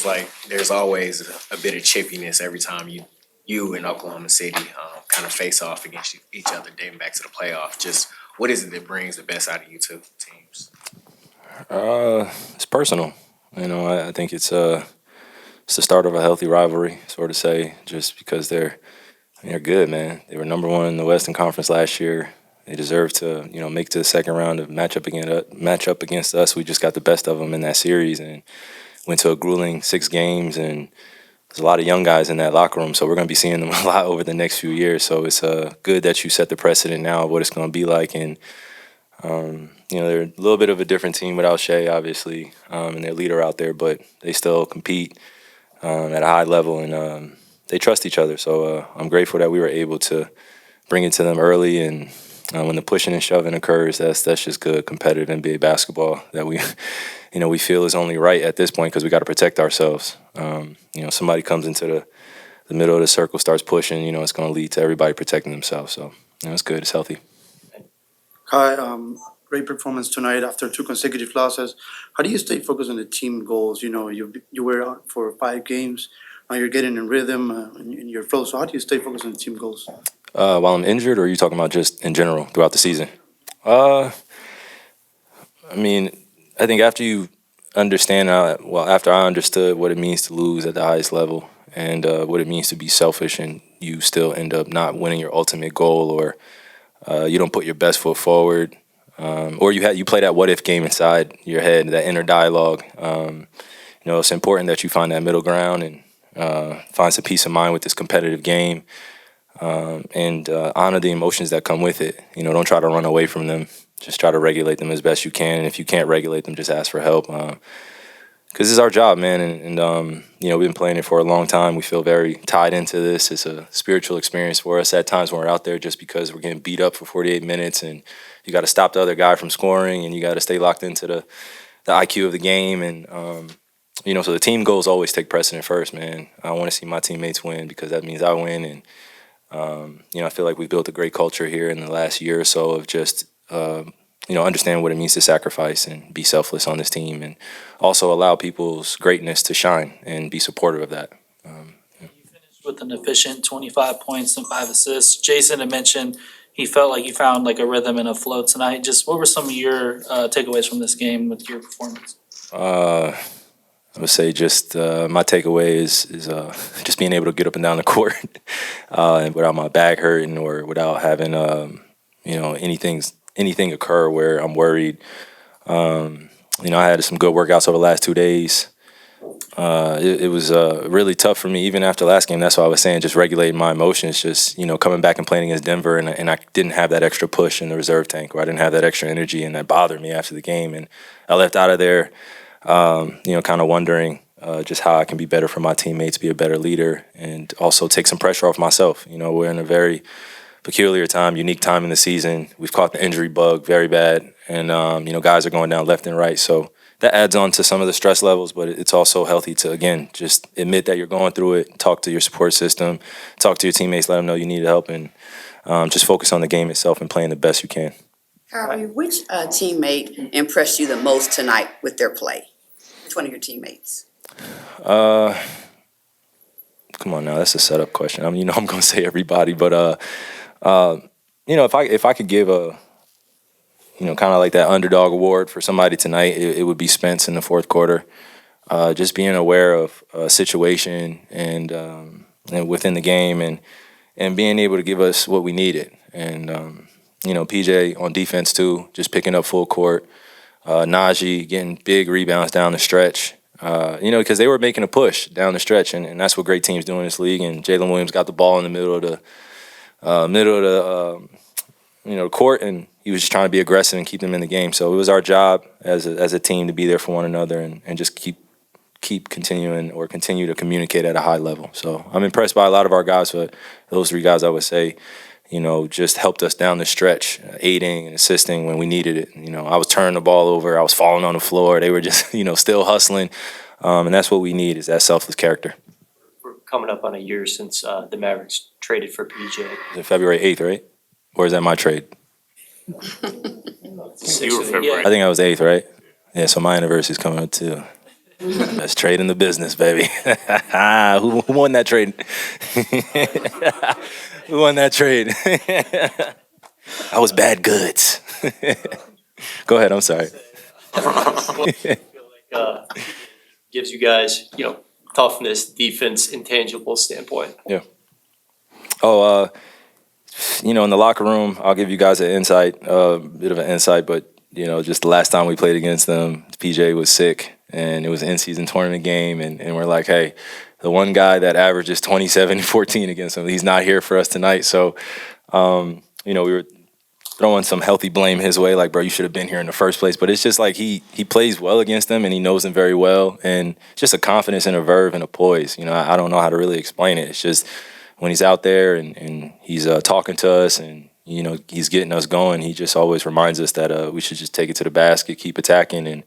seems like there's always a bit of chippiness every time you and Oklahoma City kind of face off against each other, dating back to the playoff. Just what is it that brings the best out of you two teams? It's personal. I think it's the start of a healthy rivalry, sort of say, just because they're good, man. They were number one in the Western Conference last year. They deserve to, make it to the second round of match up against us. We just got the best of them in that series and went to a grueling 6 games. And there's a lot of young guys in that locker room, so we're going to be seeing them a lot over the next few years. So it's good that you set the precedent now of what it's going to be like. And they're a little bit of a different team without Shea, obviously, and their leader out there, but they still compete at a high level, and they trust each other. So I'm grateful that we were able to bring it to them early, and when the pushing and shoving occurs, that's just good competitive NBA basketball that we feel is only right at this point because we got to protect ourselves. Somebody comes into the middle of the circle, starts pushing, it's going to lead to everybody protecting themselves. So it's good, it's healthy. Kai, great performance tonight after 2 consecutive losses. How do you stay focused on the team goals? You were out for 5 games. Now you're getting in rhythm in your flow. So how do you stay focused on the team goals? While I'm injured, or are you talking about just in general throughout the season? I think after you understand, after I understood what it means to lose at the highest level and what it means to be selfish and you still end up not winning your ultimate goal, or you don't put your best foot forward, or you play that what if game inside your head, that inner dialogue. It's important that you find that middle ground and find some peace of mind with this competitive game, and honor the emotions that come with it. Don't try to run away from them. Just try to regulate them as best you can. And if you can't regulate them, just ask for help. Because it's our job, man. And we've been playing it for a long time. We feel very tied into this. It's a spiritual experience for us at times when we're out there, just because we're getting beat up for 48 minutes and you got to stop the other guy from scoring and you got to stay locked into the IQ of the game. And, so the team goals always take precedent first, man. I want to see my teammates win because that means I win. And, I feel like we've built a great culture here in the last year or so of just, understand what it means to sacrifice and be selfless on this team, and also allow people's greatness to shine and be supportive of that. You finished with an efficient 25 points and 5 assists. Jason had mentioned he felt like you found like a rhythm and a flow tonight. Just what were some of your takeaways from this game with your performance? I would say just my takeaway is just being able to get up and down the court and without my back hurting or without having anything occur where I'm worried. I had some good workouts over the last 2 days. It was really tough for me even after last game. That's why I was saying just regulating my emotions, just coming back and playing against Denver, and I didn't have that extra push in the reserve tank, or I didn't have that extra energy, and that bothered me after the game. And I left out of there kind of wondering just how I can be better for my teammates, be a better leader, and also take some pressure off myself. We're in a very peculiar time, unique time in the season. We've caught the injury bug very bad, and guys are going down left and right. So that adds on to some of the stress levels, but it's also healthy to, again, just admit that you're going through it, talk to your support system, talk to your teammates, let them know you need help, and just focus on the game itself and playing the best you can. Kyrie, which teammate impressed you the most tonight with their play? Which one of your teammates? Come on now, that's a setup question. I'm going to say everybody, but if I could give a kind of like that underdog award for somebody tonight, it would be Spence in the fourth quarter. Just being aware of a situation and within the game and being able to give us what we needed. And PJ on defense too, just picking up full court. Najee getting big rebounds down the stretch. Because they were making a push down the stretch, and that's what great teams do in this league. And Jalen Williams got the ball in the middle of the court, and he was just trying to be aggressive and keep them in the game. So it was our job as a team to be there for one another and just continue to communicate at a high level. So I'm impressed by a lot of our guys, but those 3 guys I would say, just helped us down the stretch, aiding and assisting when we needed it. I was turning the ball over, I was falling on the floor. They were just, still hustling, and that's what we need, is that selfless character. We're coming up on a year since the Mavericks traded for PJ. Is it February 8th, right? Or is that my trade? You were February. I think I was 8th, right? Yeah, so my anniversary is coming up too. Let's trade in the business, baby. Who won that trade? Who won that trade? I was bad goods. Go ahead, I'm sorry. Gives you guys, toughness, defense, intangible standpoint. Oh, in the locker room, I'll give you guys bit of an insight, but, just the last time we played against them, PJ was sick, and it was an in-season tournament game, and we're like, hey, the one guy that averages 27 and 14 against him, he's not here for us tonight. So, we were throwing some healthy blame his way, like, bro, you should have been here in the first place. But it's just like he plays well against them, and he knows them very well, and just a confidence and a verve and a poise. I don't know how to really explain it. It's just when he's out there and he's talking to us and, he's getting us going, he just always reminds us that we should just take it to the basket, keep attacking, and,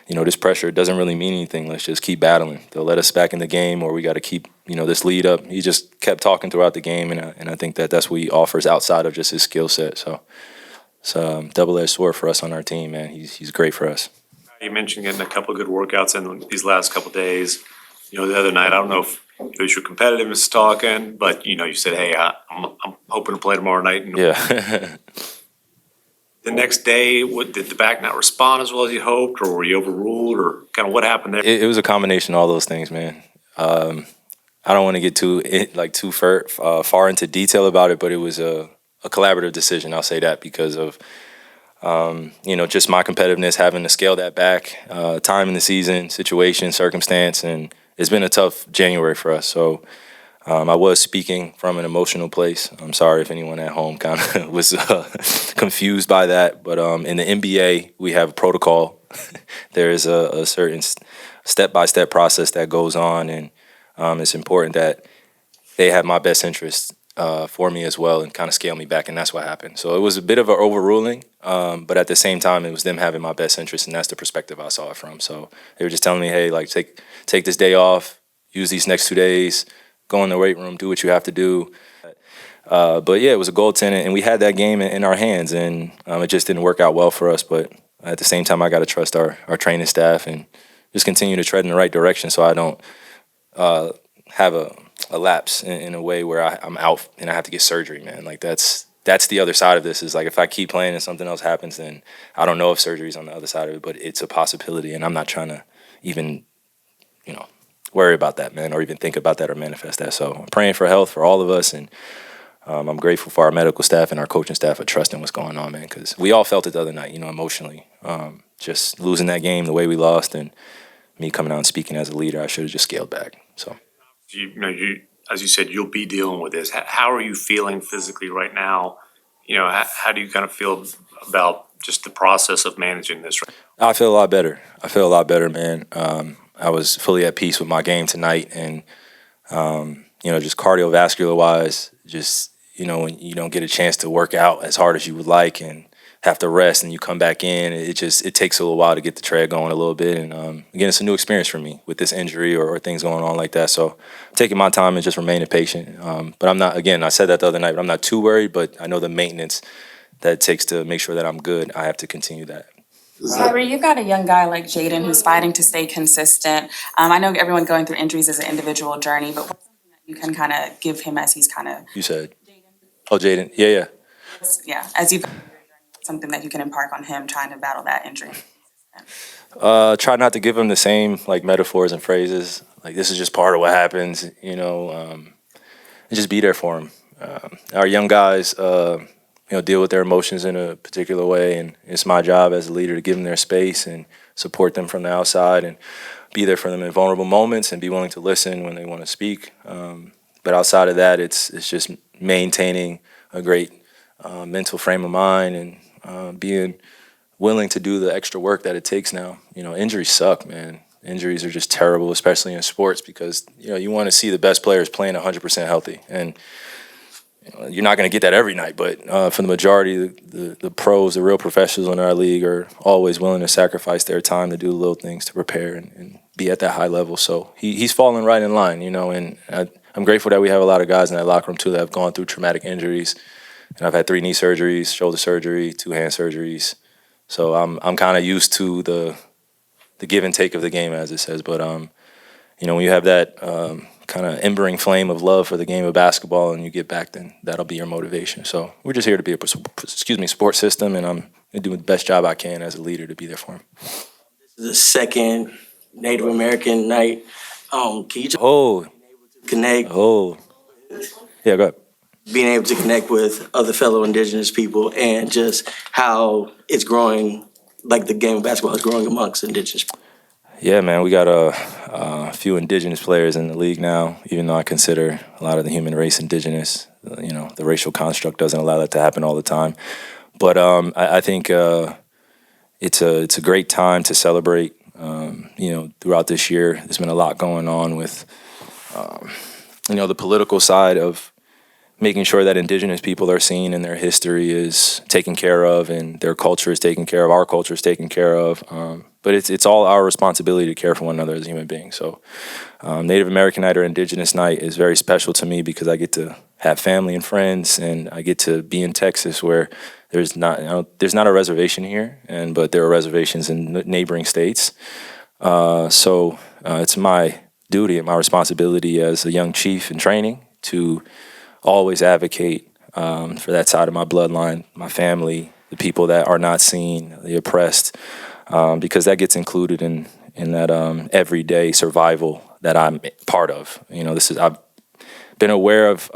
this pressure doesn't really mean anything. Let's just keep battling. They'll let us back in the game, or we got to keep, this lead up. He just kept talking throughout the game, and I think that's what he offers outside of just his skill set. So it's a double-edged sword for us on our team, man. He's great for us. You mentioned getting a couple of good workouts in these last couple of days. The other night, I don't know if it was your competitiveness talking, but you said, "Hey, I'm hoping to play tomorrow night." And Yeah. the next day, did the back not respond as well as you hoped, or were you overruled, or kind of what happened there? It was a combination of all those things, man. I don't want to get too far into detail about it, but it was a collaborative decision. I'll say that because of just my competitiveness, having to scale that back, time in the season, situation, circumstance, and it's been a tough January for us. So I was speaking from an emotional place. I'm sorry if anyone at home kind of was confused by that, but in the NBA, we have a protocol. There is a certain step-by-step process that goes on, and it's important that they have my best interest for me as well and kind of scale me back, and that's what happened. So it was a bit of an overruling, but at the same time, it was them having my best interest, and that's the perspective I saw it from. So they were just telling me, hey, like, take this day off, use these next 2 days, go in the weight room, do what you have to do. But yeah, it was a goaltending, and we had that game in our hands, and it just didn't work out well for us. But at the same time, I got to trust our training staff and just continue to tread in the right direction so I don't have a lapse in a way where I'm out and I have to get surgery, man. Like that's the other side of this is like if I keep playing and something else happens, then I don't know if surgery's on the other side of it, but it's a possibility, and I'm not trying to even, worry about that, man, or even think about that or manifest that. So I'm praying for health for all of us, and I'm grateful for our medical staff and our coaching staff for trusting what's going on, man, because we all felt it the other night, emotionally. Just losing that game the way we lost, and me coming out and speaking as a leader, I should have just scaled back. So, As you said, you'll be dealing with this. How are you feeling physically right now? How do you kind of feel about just the process of managing this right now? I feel a lot better, man. I was fully at peace with my game tonight, and just cardiovascular wise, just when you don't get a chance to work out as hard as you would like and have to rest and you come back in, it takes a little while to get the tread going a little bit. And again, it's a new experience for me with this injury or things going on like that. So I'm taking my time and just remaining patient. But I'm not, again, I said that the other night, but I'm not too worried, but I know the maintenance that it takes to make sure that I'm good, I have to continue that. Kyrie, you've got a young guy like Jaden who's fighting to stay consistent. I know everyone going through injuries is an individual journey, but what's something that you can kind of give him as he's kind of... You said? Oh, Jaden. Yeah. Yeah, as you've something that you can impart on him trying to battle that injury. Try not to give him the same metaphors and phrases. Like, this is just part of what happens, and just be there for him. Our young guys, deal with their emotions in a particular way, and it's my job as a leader to give them their space and support them from the outside and be there for them in vulnerable moments and be willing to listen when they want to speak. But outside of that, it's just maintaining a great mental frame of mind and being willing to do the extra work that it takes now. Injuries suck, man. Injuries are just terrible, especially in sports, because you want to see the best players playing 100% healthy, and you're not going to get that every night. But for the majority, the pros, the real professionals in our league, are always willing to sacrifice their time to do the little things to prepare and be at that high level. So he's falling right in line, and I'm grateful that we have a lot of guys in that locker room too that have gone through traumatic injuries. And I've had 3 knee surgeries, shoulder surgery, 2 hand surgeries. So I'm kind of used to the the give and take of the game, as it says. But you know, when you have that kind of embering flame of love for the game of basketball and you get back, then that'll be your motivation. So we're just here to be a support system, and I'm doing the best job I can as a leader to be there for him. The second Native American night. Can you just Oh, connect, yeah, go ahead. being able to connect with other fellow Indigenous people and just how it's growing, like the game of basketball is growing amongst Indigenous people? Yeah, man, we got a few Indigenous players in the league now, even though I consider a lot of the human race Indigenous. You know, the racial construct doesn't allow that to happen all the time. But I think it's a great time to celebrate. You know, throughout this year, there's been a lot going on with, you know, the political side of making sure that Indigenous people are seen and their history is taken care of and their culture is taken care of, our culture is taken care of. But it's all our responsibility to care for one another as human beings. So Native American Night or Indigenous Night is very special to me because I get to have family and friends, and I get to be in Texas where there's not a reservation here, but there are reservations in neighboring states. So it's my duty and my responsibility as a young chief in training to always advocate for that side of my bloodline, my family, the people that are not seen, the oppressed, because that gets included in that everyday survival that I'm part of. You know, I've been aware of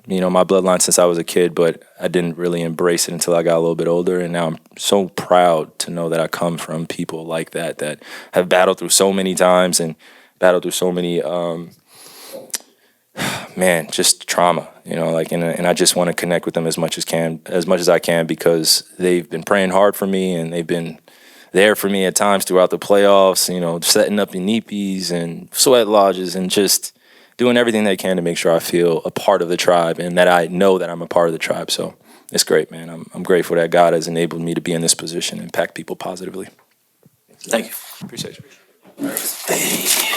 you know, my bloodline since I was a kid, but I didn't really embrace it until I got a little bit older. And now I'm so proud to know that I come from people like that have battled through so many times and battled through so many man, just trauma, you know, like, and I just want to connect with them as much as I can, because they've been praying hard for me and they've been there for me at times throughout the playoffs, you know, setting up inipis and sweat lodges and just doing everything they can to make sure I feel a part of the tribe and that I know that I'm a part of the tribe. So it's great, man. I'm grateful that God has enabled me to be in this position and impact people positively. Thank you. Appreciate you.